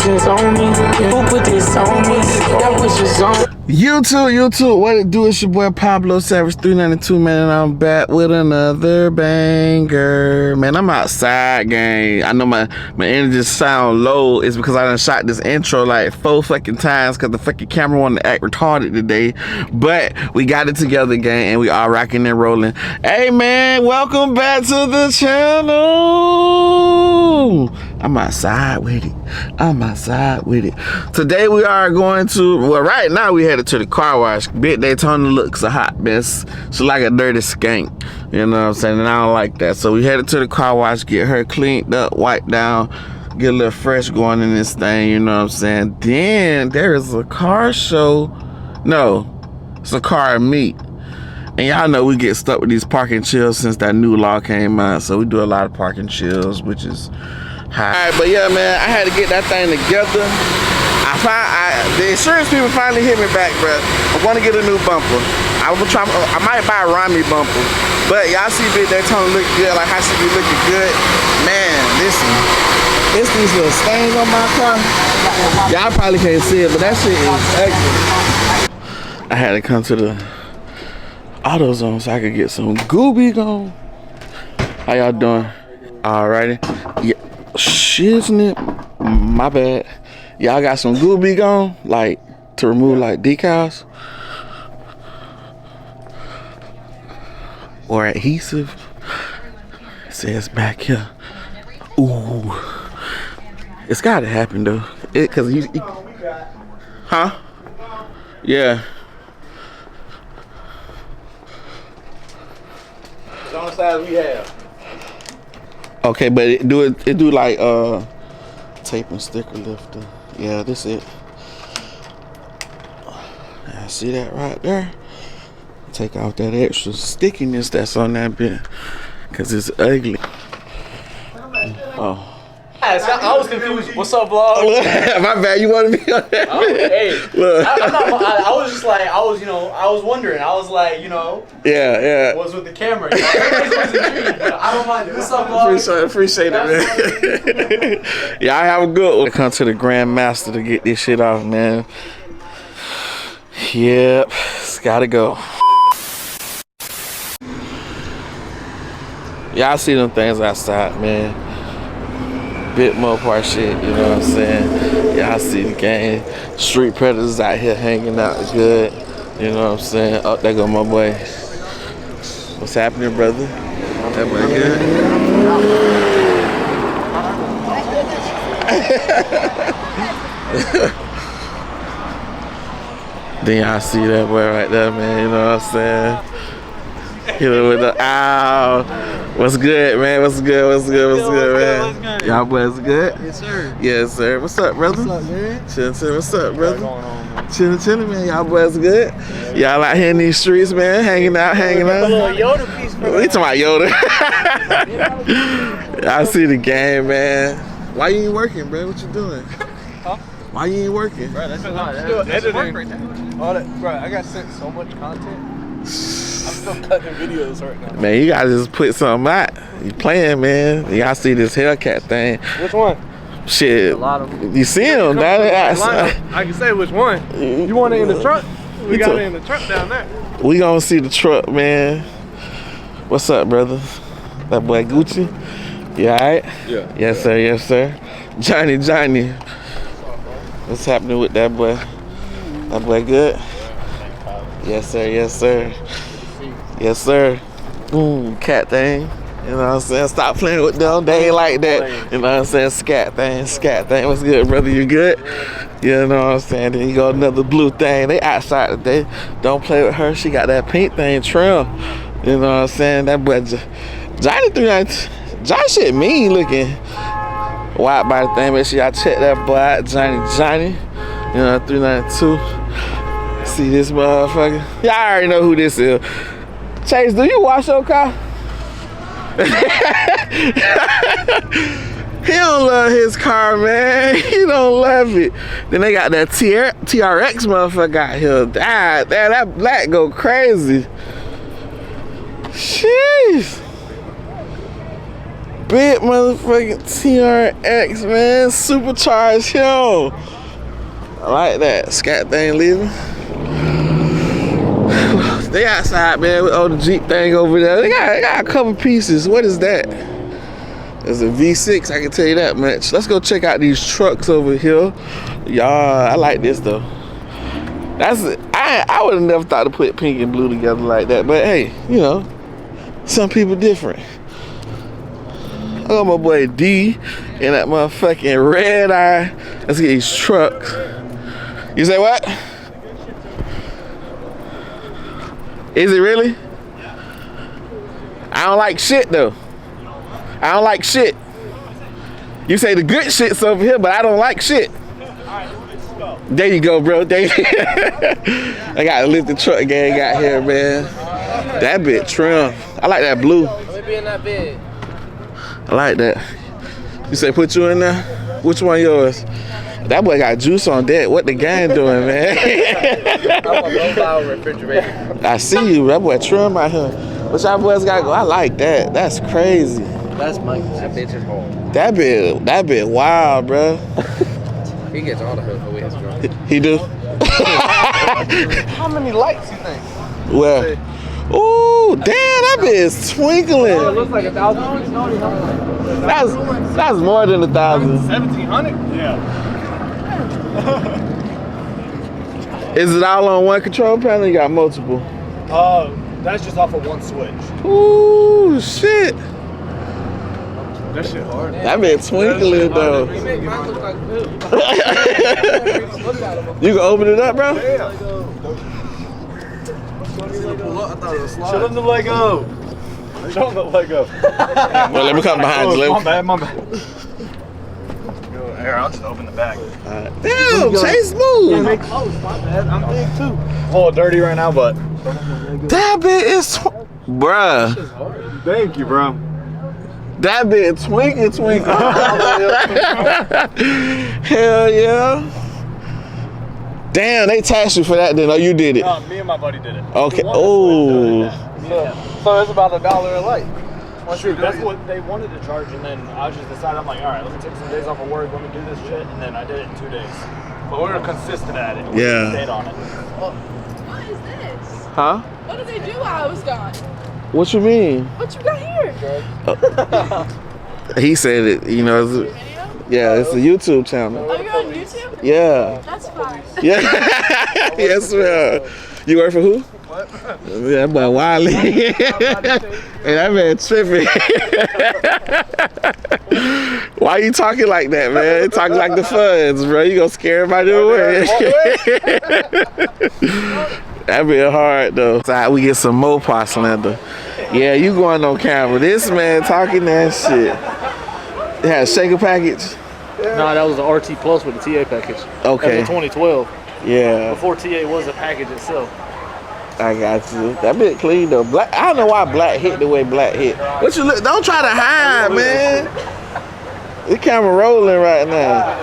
questions on me. Who put this on me? Got wishes on me. YouTube, what it do? It's your boy Pablo Savage 392, man, and I'm back with another banger. Man, I'm outside, gang. I know my energy sound low. It's because I done shot this intro like 4 fucking times because the fucking camera wanted to act retarded today. But we got it together, gang, and we are rocking and rolling. Hey, man, welcome back to the channel. I'm outside with it. Today we are going to, well, right now we headed to the car wash. Big Daytona looks a hot mess. She's like a dirty skank. You know what I'm saying? And I don't like that. So we headed to the car wash, get her cleaned up, wiped down, get a little fresh going in this thing, you know what I'm saying? Then there is a car show. No, it's a car meet. And y'all know we get stuck with these parking chills since that new law came out. So we do a lot of parking chills, which is high. All right, but yeah, man, I had to get that thing together. The insurance people finally hit me back, bro. I want to get a new bumper. I might buy a Rami bumper. But y'all see Big Daytona look good, like how she be looking good. Man, listen. It's these little stains on my car. Y'all probably can't see it, but that shit is ugly. I had to come to the AutoZone so I could get some Gooby going. How y'all doing? Alrighty. Yeah, shiznit. My bad. Y'all got some Gooby going, like to remove like decals or adhesive. It says back here. Ooh, it's gotta happen though. Cause you huh? Yeah. It's on the side we have. Okay, but it do like tape and sticker lifter. Yeah, this it. I see that right there. Take off that extra stickiness that's on that bit, cause it's ugly. Oh. I was confused. What's up, vlog? My bad. You want to be on that? Hey, look. I was just like, I was wondering. I was like, yeah. What's with the camera? Everybody's always intrigued, but I don't mind it. What's up, vlog? Appreciate it, man. Yeah, I have a good one. Come to the Grandmaster to get this shit off, man. Yep, it's gotta go. Y'all see them things outside, man. Bit more part shit, you know what I'm saying? Y'all see the game. Street predators out here hanging out good. You know what I'm saying? Oh, there go my boy. What's happening, brother? That boy good? Then y'all see that boy right there, man. You know what I'm saying? Hit it with the ow. What's good, man? What's good, man? Y'all boys good? Yes, sir. Yes, sir. What's up, brother? What's up, man? Chillin'. What's up, brother? Chillin', man. Y'all boys good? Y'all out here in these streets, man, hanging out. A little Yoda piece for We talking about Yoda. I see the game, man. Why you ain't working, bro? What you doing? Huh? Why you ain't working? Bro, that's work right there. All that, bro, I got sent so much content. I'm still cutting videos right now. Man, you gotta just put something out. You playing, man. Y'all see this Hellcat thing. Which one? Shit. A lot of them. You see them, I can say which one. You want it in the truck? We got it in the truck down there. We gonna see the truck, man. What's up, brother? That boy Gucci? You alright? Yeah. Yes, sir. Yes, sir. Johnny. What's happening with that boy? That boy good? Yes, sir. Yes, sir. Cat thing. You know what I'm saying? Stop playing with them. They ain't like that. You know what I'm saying? Scat thing. What's good, brother? You good? You know what I'm saying? Then you got another blue thing. They outside today. Don't play with her. She got that pink thing trim. You know what I'm saying? That boy Johnny 392. Johnny shit mean looking. Wide body thing. Make sure y'all check that boy out. Johnny. You know, 392. See this motherfucker? Y'all already know who this is. Chase, do you wash your car? He don't love his car, man. He don't love it. Then they got that TRX motherfucker out here. That black go crazy. Jeez. big motherfucking TRX, man. Supercharged hill. I like that. Scat thing leaving. They outside, man, with all the Jeep thing over there. They got a couple pieces. What is that? It's a V6, I can tell you that much. Let's go check out these trucks over here. Y'all, I like this though. I would have never thought to put pink and blue together like that, but hey, you know, some people different. I got my boy D in that motherfucking red eye. Let's get these trucks. You say what? Is it really? I don't like shit though. I don't like shit. You say the good shit's over here, but I don't like shit. There you go, bro. There I got to lift the truck gang out here, man. That bit trim. I like that blue. Let me be in that bed. I like that. You say put you in there? Which one yours? That boy got juice on deck. What the gang doing, man? I'm a mobile refrigerator. I see you. That boy trim out here. What y'all boys got to go? I like that. That's crazy. That's Mike. That bitch is home. That bit wild, bro. He gets all the hood for his drunk. He do? How many lights you think? Well, ooh, damn, that bit is twinkling. It looks like 1,000. That's more than 1,000. 1,700? Yeah. Is it all on one control panel? You got multiple? That's just off of one switch. Ooh, shit. That shit hard. That bit twinkling though. You make mine look like poop. You can open it up, bro? Yeah. Show them the Lego. Show them the Lego. Well, let me come behind you. My bad, my bad. Here, I'll just open the bag. Damn, Chase move. My bad. I'm big too. A little dirty right now, but. That bit is, bruh. Thank you, bro. That bit twinkle. Hell yeah. Damn, they taxed you for that then. Oh, you did it. No, me and my buddy did it. Okay. Oh. So it's about $1 a light. True, that's what they wanted to charge, and then I just decided, I'm like, all right, let me take some days off of work, let me do this shit, and then I did it in 2 days. But we were consistent at it. We stayed on it. What is this? Huh? What did they do while I was gone? What you mean? What you got here? He said it, you know. It's, yeah, it's a YouTube channel. Oh, you're on YouTube? Yeah. That's fine. Yeah. Yes, ma'am. You work for who? What? Yeah, that boy Wiley. Hey, that man tripping. Why you talking like that, man? You talking like the fuzz, bro. You gonna scare everybody away. That be hard though. So we get some more Slender. Yeah, you going on camera. This man talking that shit. It had a shaker package. No, that was the RT Plus with the TA package. Okay. That was a 2012. Yeah. Before TA was a package itself. I got you. That bit clean though. Black. I don't know why Black hit the way Black hit. What you look? Don't try to hide, man. The camera rolling right now.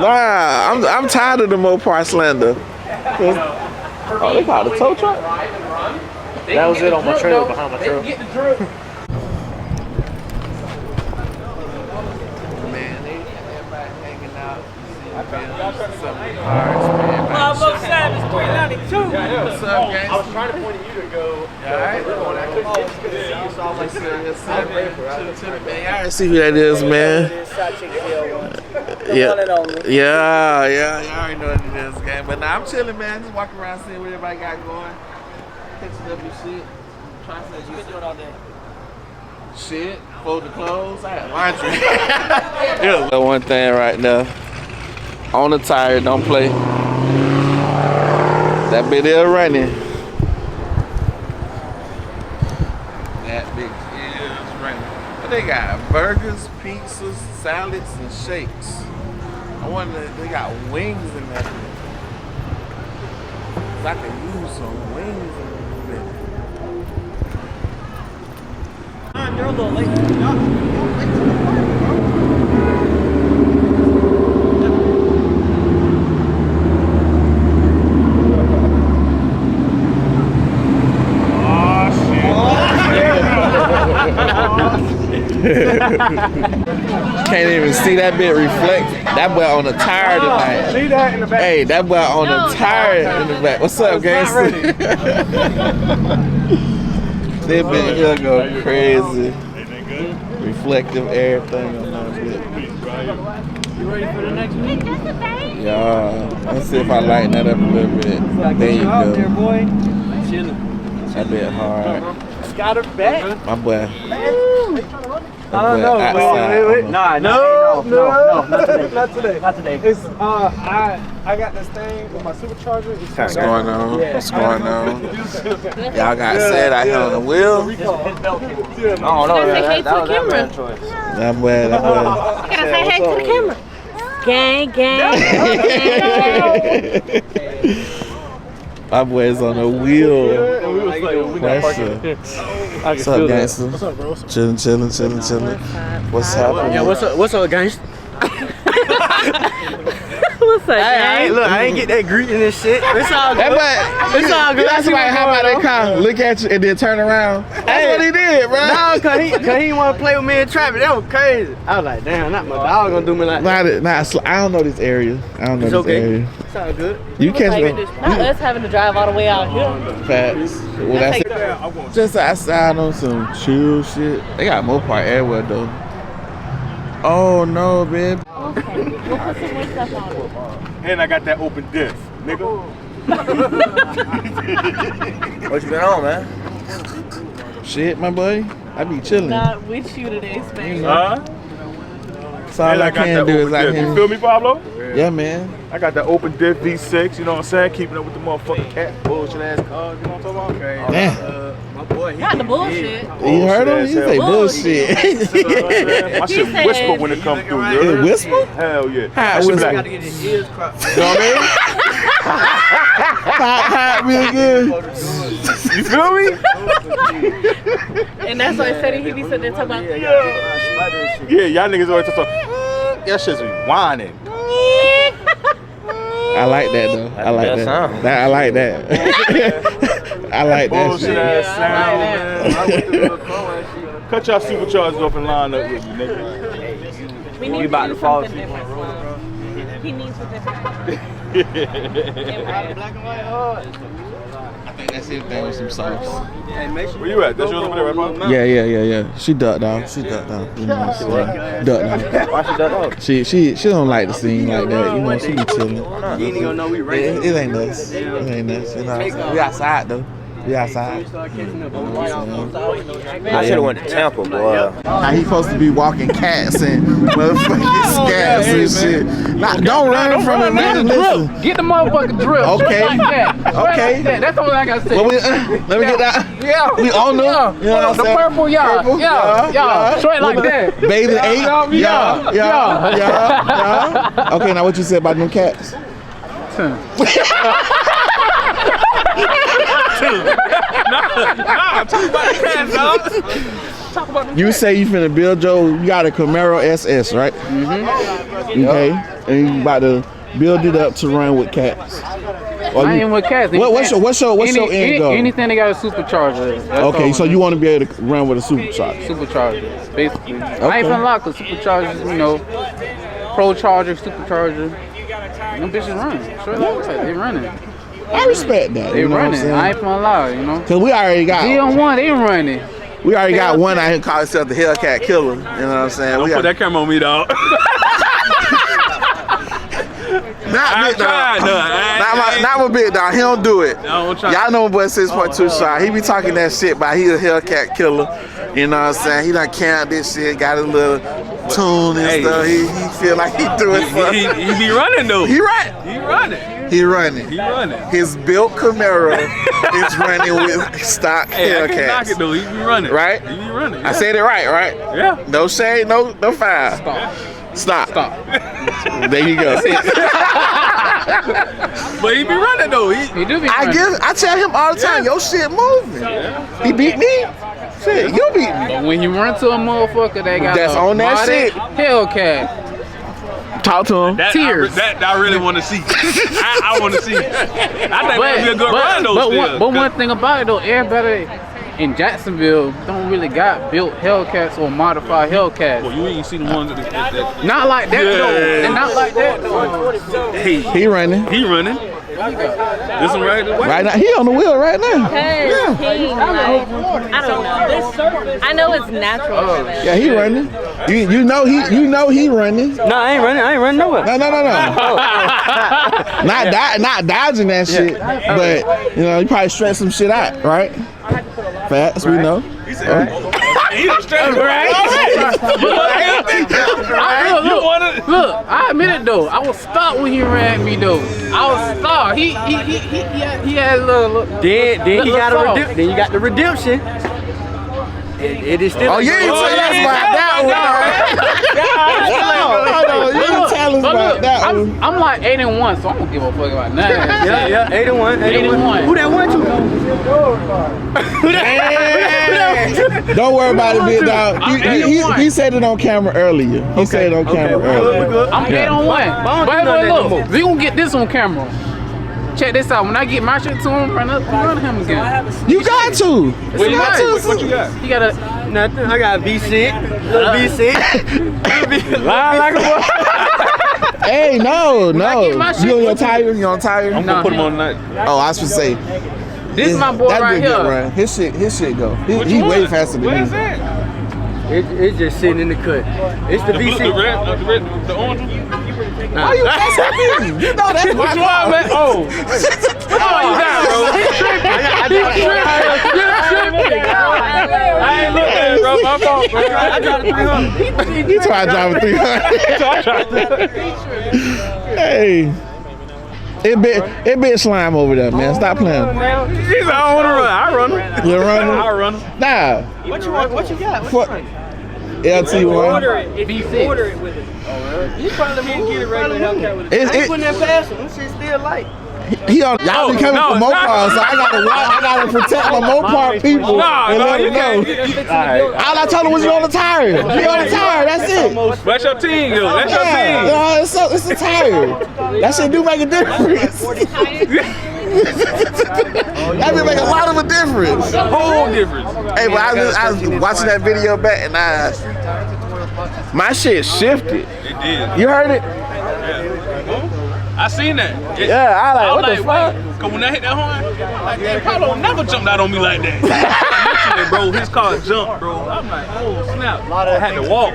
Nah, I'm tired of the Mopar Slender. Oh, they call it a tow truck? That was it on my trailer behind my truck. Man, everybody hanging out. What's up, gang? I was trying to point at you to go. Alright. I couldn't get you to see you, so I was like, Man, y'all see who that is, man. Yeah, y'all already know what it is, gang. But nah, I'm chilling, man. Just walking around, seeing what everybody got going. Fixing up your shit. Trying to you doing all day. Shit, fold the clothes. I had laundry. Yeah. One thing right now. On the tire, don't play. That bit is running. That bit is running. But they got burgers, pizzas, salads, and shakes. I wonder if they got wings in there. Cause I could use some wings in there. You're a little late. Can't even see that bit reflect. That boy on the tire tonight. See that in the back? Hey, that boy on the tire in the back. What's up, guys? They been here go crazy. Reflective everything on that bit. You ready for the next week? Yeah, let's see if I lighten that up a little bit. There you Out there, go. boy. Chilling. That bit hard. Got her back. My boy. I don't know. Wait. Nah, no, not today. Not today. Not today. It's I got this thing with my supercharger. What's going on? What's going on? Y'all got set out here on the wheel. His belt came off. Oh no, Say hey to the camera. That boy. I gotta say hey to the camera. Gang, gang. My boy's on the wheel. Pressure. What's What's up, gangster? What's up, bro? Chilling. What's happening? Yeah, what's up, guys? What's up, I gang? ain't get that greeting and shit. It's all That good. boy, It's all good. That's somebody hop out that car, look at you, and then turn around. That's what he did, bro. No, cause he didn't want to play with me in traffic. That was crazy. I was like, damn, not my dog gonna do me like that. I don't know this area. I don't know It's this okay. area. It's all good. You catch me. Not us having to drive all the way out here. Facts. Well, that's it. Just outside on some chill shit. They got more part everywhere though. Oh no, babe. Okay, we'll put some more stuff on it. And I got that open diff, nigga. What you been on, man? Shit, my boy. I be chilling. Not with you today, Spain. That's all And I I got can that do is open out diff. You here. feel me, Pablo? Yeah, man. I got that open diff V6, you know what I'm saying? Keeping up with the motherfucking cat bullshit ass cars, you know what I'm talking about? Man. My boy, Not the bullshit. You heard him? He say bullshit. My shit said- whisper when it comes through, you It heard? whisper? Hell yeah. How That it shit whisper? like- gotta get his ears cropped. You know what I Hot me again. mean? You feel me? And that's why I said he be sitting there talking about, Yeah, y'all niggas always talk. That shit's be whining. I like that though. I like best that. sound. I like that. I like that Bullshit shit. ass sound, man. Cut y'all superchargers off and line up with me, nigga. we need about to to do fall something different. He needs something different. I think that's it. That was some sauce. Where you at? That's yours over there, right, Pablo? Yeah. She ducked down. You know what I'm saying? Ducked down. Why she duck off? She don't like the scene like that. You know, she be chilling. You ain't gonna know we It ain't us. It ain't us. You know, we outside though. We outside. I should have went to Tampa, boy. How he supposed to be walking cats and motherfucking scats and shit. Don't run from him, man. Listen. Get the motherfucking drill. Okay. Straight like that. Straight Okay. like that. That's all I gotta say. Well, let me get that. Yeah. We on them. Yeah. You know what I'm The saying? purple, yeah. Purple, Yeah. Straight like that. Bathing 8. Yeah. Okay, now what you said about them cats? You say you finna build you got a Camaro SS, right? Mm-hmm. Okay. And you about to build it up to run with cats. Or I you- ain't with cats. What's your end goal? Anything that got a supercharger. That's Okay, all. so you want to be able to run with a supercharger. Superchargers, basically. I ain't finna lock the superchargers, you know. Pro charger, supercharger. Them bitches running. Straight like that. They running. I respect that. They you know what I'm running. saying? I ain't finna lie, you know. Cause we already got D1, they running. one out here called himself the Hellcat Killer. You know what I'm saying? Don't put that camera on me, dog. Not big dog. Not my big dog. He don't do it. Y'all know my boy 6.2 shot. He be talking that shit about he a Hellcat Killer. You know what I'm saying? He done count this shit, got a little tune and stuff. He feel like he doing something. He be running though. He right. He running. He running. He running. His built Camaro is running with stock Hey, I can't knock Hellcats. it though. He be running. Right? He be running. I said it right? Yeah. No shade, no foul. Stop. There you go. But he be running though. He do be running. I tell him all the time, your shit moving. He beat me. Shit, you beat me. But when you run to a motherfucker that got That's a on that body, shit. Hellcat. Talk to him. Tears. That I really want to see. I want to see. I think that'd be a good run though. But one thing about it though, everybody in Jacksonville don't really got built Hellcats or modified Hellcats. Well, you ain't seen the ones that Not like that though. And not like that though. He running. he running. This one Right now, he on the wheel right now. Hey, he, like, I don't know. I know it's natural for them. Yeah, he running. You know he running. No, I ain't running nowhere. No. Not dodging that shit. But you know, you probably stretch some shit out, right? Facts, we know. He said, he was straight right. Look, I admit it though. I was stopped when he ran me though. I was stopped. He had a little. Then he got then you got the redemption. It is still. Oh, you ain't tell us about that one. You didn't tell us about that one. I'm like 8-1, so I don't give a fuck about none of that. Yeah, 8-1. Who that one to? Don't worry about it, big dog. He said it on camera earlier. He said it on camera earlier. I'm 8-1. But look, we gonna get this on camera. Check this out. When I get my shit to him, run him again. You got to. What you got? You got Nothing. I got a V6. Little V6. Lying like a boy. Hey, no. my shit You on your tire? You on tire? I'm gonna put him on tonight. Oh, I should say. This is my boy that right big good here. run. His shit go. He way faster than me. Where's that? It's just sitting in the cut. It's the V6. The red, the orange one? Why you messing me? You know that's my car. Man? Oh. You got, bro. He tripping. I ain't looking at it, bro. My fault, bro. I got a 300. You try to drive a 300. Hey. It bit slime over there, man. Stop playing. He said, I don't want to run. I run. You running? I run. Nah. What you want? What you got? LT1. If you order it with it. You probably can't get it regular Hellcat with it. I ain't putting that past him. This shit's still light. He on y'all be coming from Mopar, so I gotta protect my Mopar people and let them know. All I told him was you on the tire. You on the tire, that's it. That's your team, yo. That's your team. It's a tire. That shit do make a difference. That would make a lot of a difference. Whole difference. Hey, but I was watching that video back and my shit shifted. It did. You heard it? I seen that. Yeah, I what the fuck? Cause when I hit that horn, like, damn, Paulo never jumped out on me like that. Literally, bro, his car jumped, bro. I'm like, oh snap. I had to walk.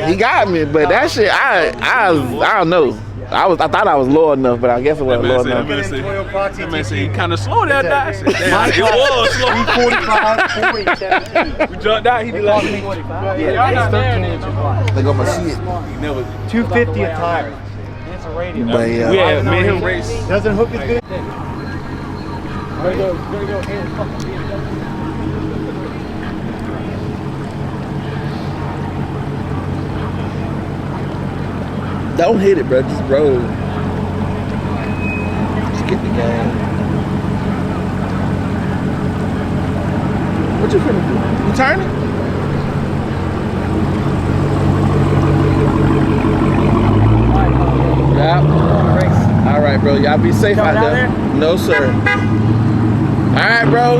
He got me, but that shit, I don't know. I thought I was low enough, but I guess it wasn't low enough. That man said he kind of slowed that guy. I said, damn, it was slow. 45, 40, We jumped out, he did like 45. Yeah, it's 13 inches wide. They got my shit. He never. 250 a tire. It's a radio. But yeah. Yeah, me and him race. Doesn't hook as good. Don't hit it, bro. Just roll. Just get the gas. What you finna do? You turning? Yeah. All right, bro. Y'all be safe out there. No, sir. All right, bro.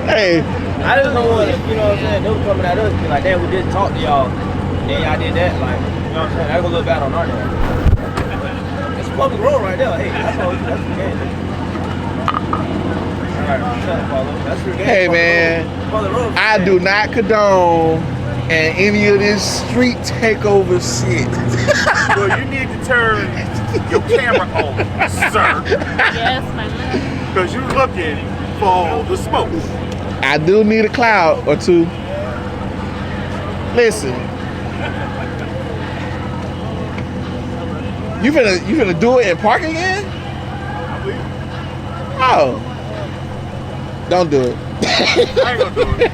Hey, I just don't want, you know what I'm saying, they were coming at us, be like, damn, we didn't talk to y'all, then y'all did that, like, you know what I'm saying, I go look bad on our day. It's a public road right there, hey, that's the game. Alright, that's your game. hey man, I do not condone and any of this street takeover shit. Well, you need to turn your camera on, sir. Yes, my love. Because you're looking for the smoke. I do need a cloud or two. Listen. You finna do it and park again? Oh. Don't do it. I ain't gonna do it.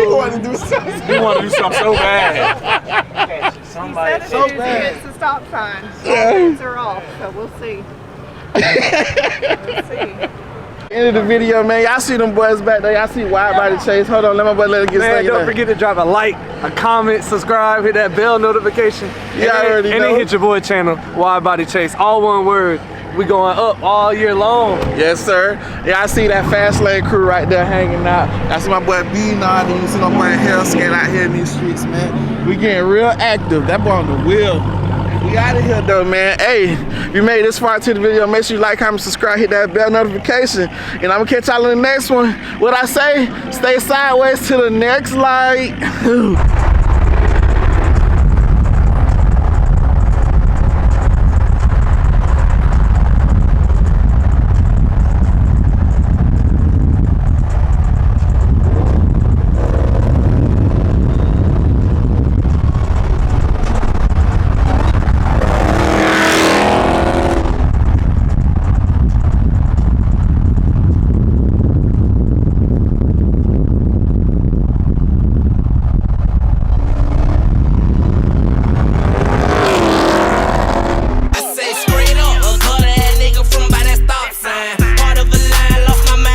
You want to do something? You want to do something so bad. Somebody so bad. It's a stop sign. Yeah. Lights are off, so we'll see. We'll see. End of the video, man. Y'all see them boys back there. Y'all see Wide Body Chase. Hold on, let my boy let it get started. Man, don't forget to drop a like, a comment, subscribe, hit that bell notification. Yeah, I already know. And then hit your boy channel, Wide Body Chase. All one word. We going up all year long. Yes, sir. Yeah, I see that fast lane crew right there hanging out. That's my boy B-Nod, and you see my boy HELLCATS out here in these streets, man. We getting real active. That boy on the wheel. We out of here though, man. Hey, if you made this far to the video, make sure you like, comment, subscribe, hit that bell notification. And I'm gonna catch y'all in the next one. What I say? Stay sideways to the next light.